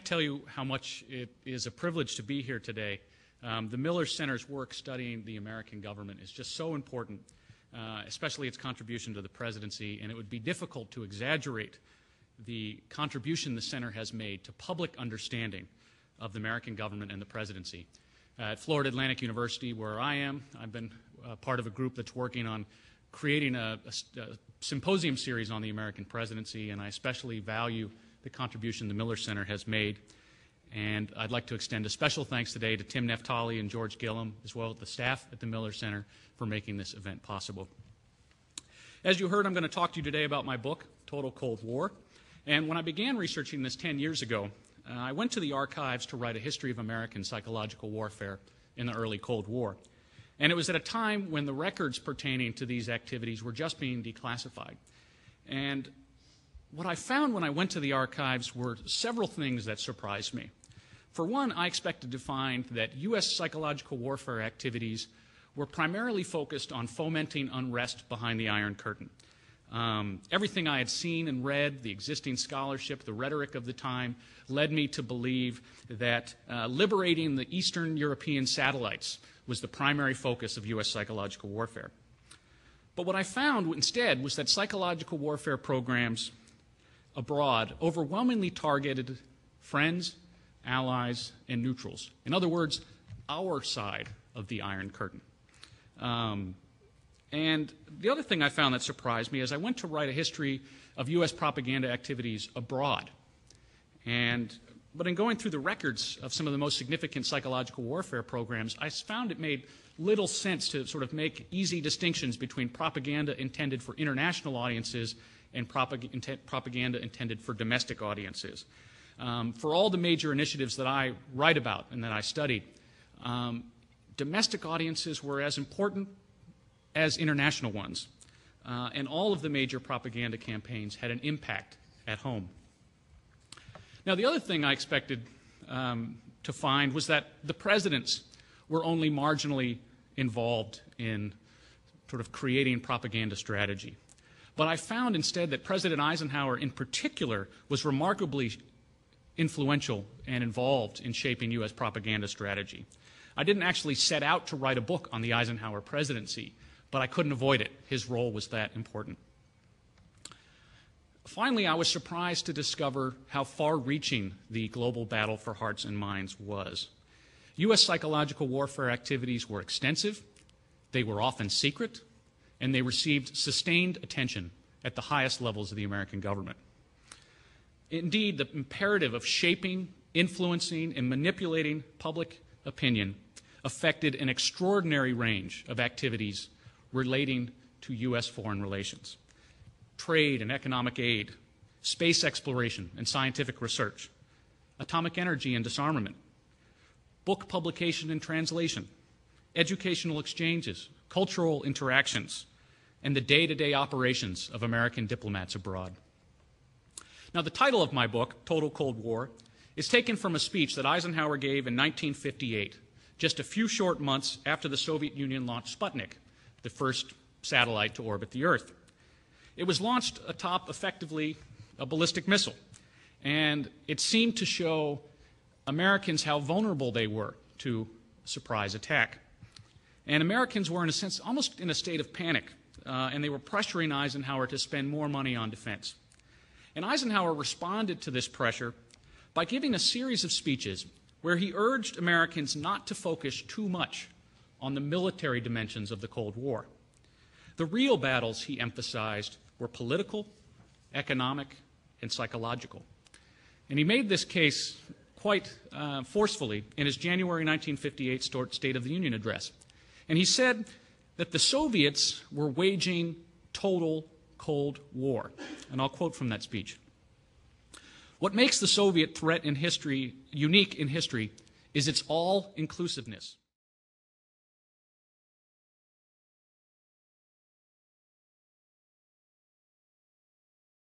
can't tell you how much it is a privilege to be here today. The Miller Center's work studying the American government is just so important, especially its contribution to the presidency, and it would be difficult to exaggerate the contribution the center has made to public understanding of the American government and the presidency. At Florida Atlantic University, where I am, I've been part of a group that's working on creating a symposium series on the American presidency, and I especially value the contribution the Miller Center has made. And I'd like to extend a special thanks today to Tim Neftali and George Gillum, as well as the staff at the Miller Center, for making this event possible. As you heard, I'm going to talk to you today about my book, Total Cold War. And when I began researching this 10 years ago, I went to the archives to write a history of American psychological warfare in the early Cold War. And it was at a time when the records pertaining to these activities were just being declassified. And what I found when I went to the archives were several things that surprised me. For one, I expected to find that U.S. psychological warfare activities were primarily focused on fomenting unrest behind the Iron Curtain. Everything I had seen and read, the existing scholarship, the rhetoric of the time, led me to believe that liberating the Eastern European satellites was the primary focus of U.S. psychological warfare. But what I found instead was that psychological warfare programs abroad overwhelmingly targeted friends, allies, and neutrals. In other words, our side of the Iron Curtain. And the other thing I found that surprised me is I went to write a history of U.S. propaganda activities abroad. But in going through the records of some of the most significant psychological warfare programs, I found it made little sense to sort of make easy distinctions between propaganda intended for international audiences and propaganda intended for domestic audiences. For all the major initiatives that I write about and that I studied, domestic audiences were as important as international ones, and all of the major propaganda campaigns had an impact at home. Now, the other thing I expected to find was that the presidents were only marginally involved in sort of creating propaganda strategy. But I found instead that President Eisenhower in particular was remarkably influential and involved in shaping U.S. propaganda strategy. I didn't actually set out to write a book on the Eisenhower presidency, but I couldn't avoid it. His role was that important. Finally, I was surprised to discover how far-reaching the global battle for hearts and minds was. U.S. psychological warfare activities were extensive, they were often secret, and they received sustained attention at the highest levels of the American government. Indeed, the imperative of shaping, influencing, and manipulating public opinion affected an extraordinary range of activities relating to U.S. foreign relations. Trade and economic aid, space exploration and scientific research, atomic energy and disarmament, book publication and translation, educational exchanges, cultural interactions, and the day-to-day operations of American diplomats abroad. Now, the title of my book, Total Cold War, is taken from a speech that Eisenhower gave in 1958, just a few short months after the Soviet Union launched Sputnik, the first satellite to orbit the Earth. It was launched atop, effectively, a ballistic missile, and it seemed to show Americans how vulnerable they were to a surprise attack. And Americans were, in a sense, almost in a state of panic, and they were pressuring Eisenhower to spend more money on defense. And Eisenhower responded to this pressure by giving a series of speeches where he urged Americans not to focus too much on the military dimensions of the Cold War. The real battles, he emphasized, were political, economic, and psychological. And he made this case quite forcefully in his January 1958 State of the Union address. And he said that the Soviets were waging total Cold War. And I'll quote from that speech. "What makes the Soviet threat in history unique in history is its all-inclusiveness.